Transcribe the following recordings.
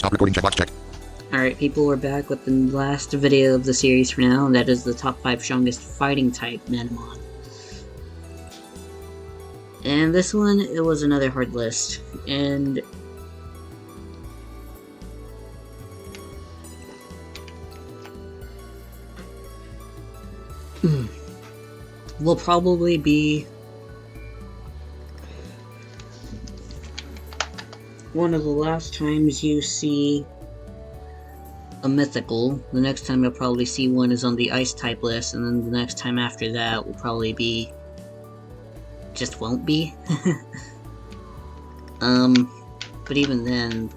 Stop recording, checkbox check. Alright people, we're back with the last video of the series for now, and that is the top 5 strongest fighting type Manamon. And this one, it was another hard list, and will probably be one of the last times you see a mythical. The next time you'll probably see one is on the ice type list, and then the next time after that will probably be just won't be. But even then,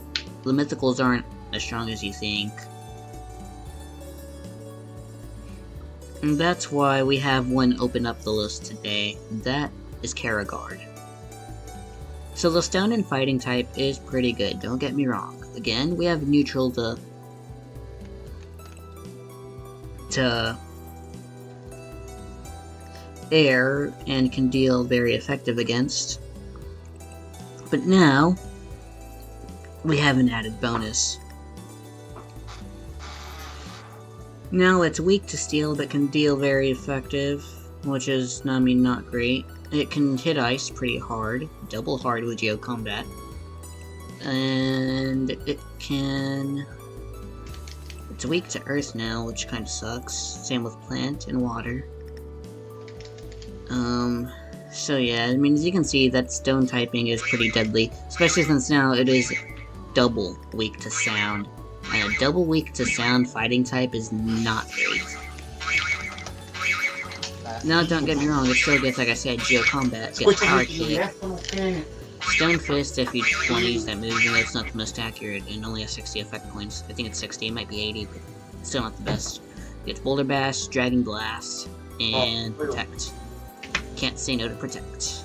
the mythicals aren't as strong as you think. And that's why we have one open up the list today. That is Karagard. So the stone and fighting type is pretty good, don't get me wrong. Again, we have neutral to air and can deal very effective against. But now, we have an added bonus. Now it's weak to steel but can deal very effective, which is, I mean, not great. It can hit ice pretty hard, double hard with Geo Combat. And it can... It's weak to earth now, which kinda sucks. Same with plant and water. So yeah, I mean, as you can see, that stone typing is pretty deadly, especially since now it is double weak to sound. And a double weak to sound fighting type is not great. Now, don't get me wrong, it still gets, like I said, Geo Combat, gets Power Kick. Stone Fist, if you want to use that move, even though it's not the most accurate and only has 60 effect points. I think it's 60, it might be 80, but still not the best. It gets Boulder Bash, Dragon Blast, and Protect. Can't say no to Protect.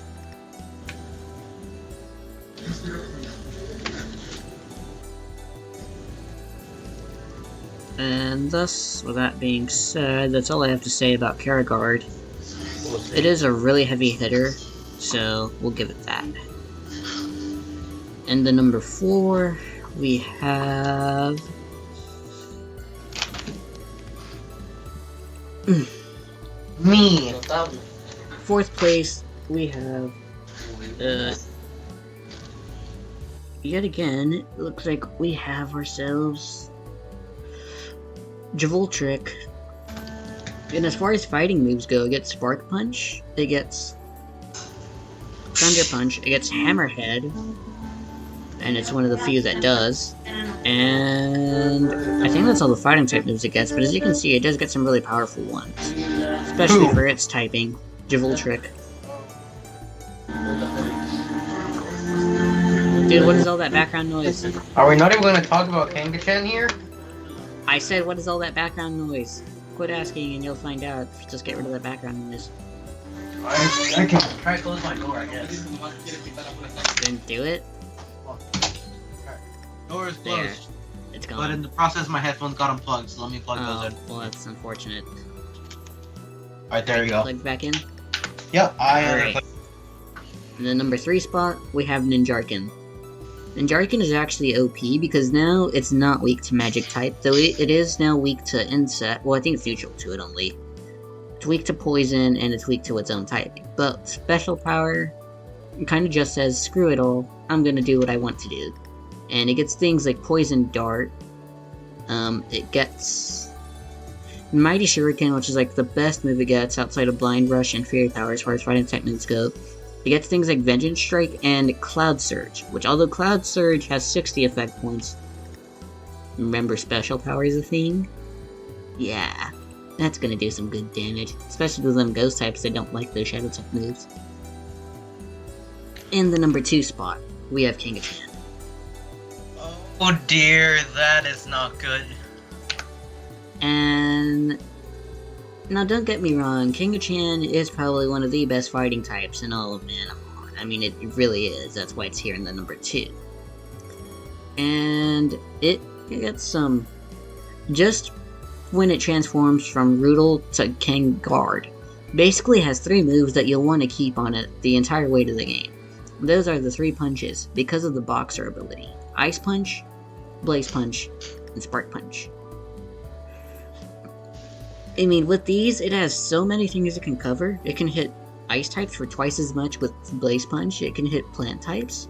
And thus, with that being said, that's all I have to say about Karagard. It is a really heavy hitter, so we'll give it that. And the number 4, we have... Me! 4th place, we have... yet again, it looks like we have ourselves... Javoltric. And as far as fighting moves go, it gets Spark Punch, it gets Thunder Punch, it gets Hammerhead, and it's one of the few that does. And I think that's all the fighting type moves it gets, but as you can see, it does get some really powerful ones. Especially for its typing, Javoltric. Dude, what is all that background noise? Are we not even going to talk about Kangachen here? I said, what is all that background noise? Quit asking and you'll find out. Just get rid of that background noise. I can try to close my door, I guess. Then do it. Door is There. closed. It's gone. But in the process, my headphones got unplugged, so let me plug those in. Well, that's unfortunate. Alright, there you go. Plugged back in. Yep, Alright. In the number 3 spot, we have Ninjarkin. Ninjarkin is actually OP because now it's not weak to magic type, though it is now weak to insect. Well, I think it's neutral to it only. It's weak to poison and it's weak to its own typing. But special power kind of just says, screw it all, I'm gonna do what I want to do. And it gets things like Poison Dart. It gets Mighty Shuriken, which is like the best move it gets outside of Blind Rush and Fury Power as far as fighting techniques go. It gets things like Vengeance Strike and Cloud Surge, which although Cloud Surge has 60 effect points, remember special power is a thing? Yeah, that's gonna do some good damage, especially to them ghost types that don't like those shadow type moves. In the number 2 spot, we have Kangachen. Oh dear, that is not good. And now don't get me wrong, Kangachen is probably one of the best fighting types in all of Manamon. I mean, it really is, that's why it's here in the number 2. And it gets some... Just when it transforms from Rudel to Kangard, basically has 3 moves that you'll want to keep on it the entire way to the game. Those are the 3 punches, because of the Boxer ability. Ice Punch, Blaze Punch, and Spark Punch. I mean, with these, it has so many things it can cover. It can hit Ice types for twice as much with Blaze Punch. It can hit Plant types,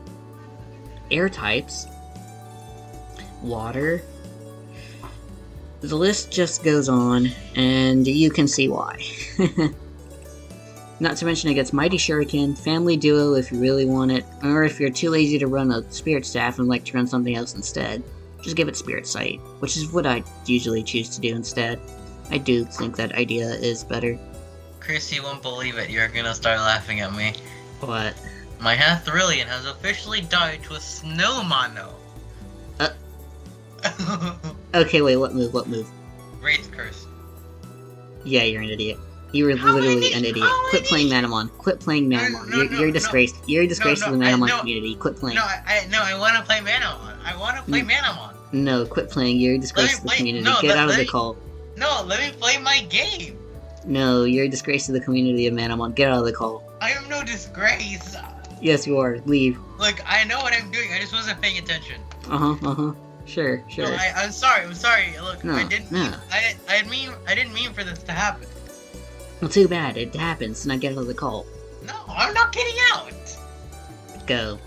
Air types, Water. The list just goes on, and you can see why. Not to mention it gets Mighty Shuriken, Family Duo if you really want it, or if you're too lazy to run a Spirit Staff and like to run something else instead, just give it Spirit Sight, which is what I usually choose to do instead. I do think that idea is better. Chris, you won't believe it. You're gonna start laughing at me. What? My Hathrillian has officially died to a snow mono. Okay, wait, what move? What move? Wraith Curse. Yeah, you're an idiot. You were literally an idiot. Quit playing Manamon. Quit playing Manamon. You're disgraced. You're a disgrace to the Manamon community. Quit playing. No, I want to play Manamon. I want to play Manamon. No, quit playing. You're a disgrace to the community. Get out of the call. No, let me play my game. No, you're a disgrace to the community of Manamon. Get out of the call. I am no disgrace. Yes, you are. Leave. Look, I know what I'm doing. I just wasn't paying attention. Sure. No, I'm sorry. Look, No, I didn't. no. I didn't mean for this to happen. Well, too bad. It happens. Now get out of the call. No, I'm not getting out. Go.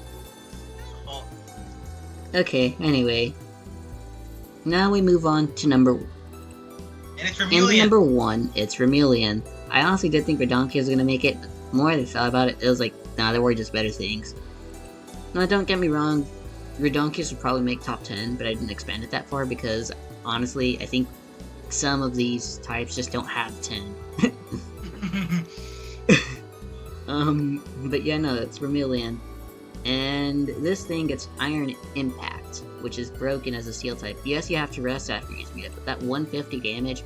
Oh, Okay, anyway. Now we move on to number... and it's In Remelian. number 1, it's Remelian. I honestly did think Redonkia was gonna make it, but the more I thought about it, it was like, nah, there were just better things. Now, don't get me wrong, Redonkius would probably make top 10, but I didn't expand it that far because, honestly, I think some of these types just don't have 10. But yeah, no, it's Remelian. And this thing gets Iron Impact, which is broken as a Steel type. Yes, you have to rest after using it, but that 150 damage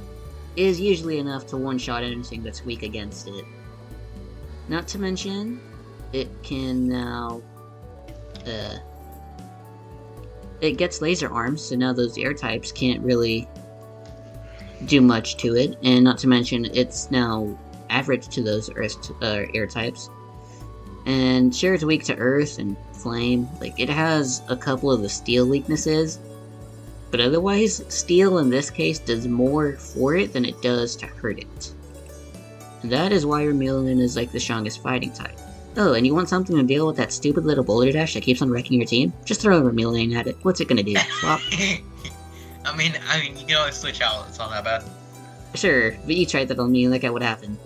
is usually enough to one-shot anything that's weak against it. Not to mention, it can now, it gets Laser Arms, so now those air types can't really do much to it, and not to mention, it's now average to those air types. And sure, it's weak to Earth and Flame, like, it has a couple of the Steel weaknesses, but otherwise, Steel in this case does more for it than it does to hurt it. And that is why Remelian is like the strongest fighting type. Oh, and you want something to deal with that stupid little Boulder Dash that keeps on wrecking your team? Just throw a Remelian at it. What's it gonna do? Swap? I mean, you can always switch out. It's not that bad. Sure, but you tried that on me, look at what happened.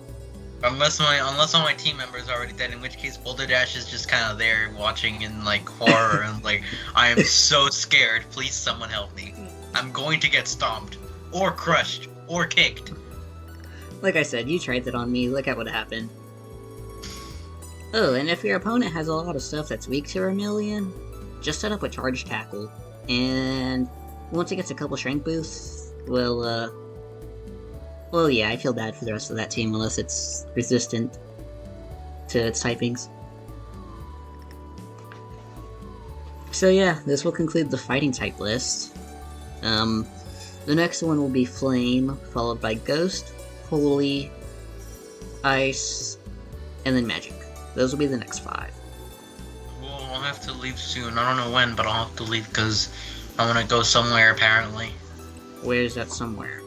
Unless all my team members are already dead, in which case Boulder Dash is just kind of there watching in like horror and like, I am so scared. Please, someone help me. I'm going to get stomped, or crushed, or kicked. Like I said, you tried that on me, look at what happened. Oh, and if your opponent has a lot of stuff that's weak to Remelian, just set up a Charge Tackle, and once it gets a couple strength boosts, well yeah, I feel bad for the rest of that team unless it's resistant to its typings. So yeah, this will conclude the fighting type list. The next one will be Flame, followed by Ghost, Holy, Ice, and then Magic. Those will be the next 5. Well, I'll have to leave soon. I don't know when, but I'll have to leave because I want to go somewhere apparently. Where's that somewhere?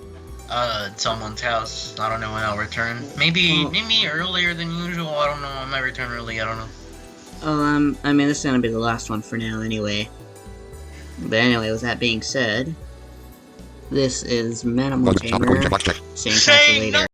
Someone's house. I don't know when I'll return. Maybe earlier than usual. I don't know. I might return early. I don't know. Oh, I mean, this is gonna be the last one for now anyway. But anyway, with that being said, this is Manamon Gamer, saying catch you later.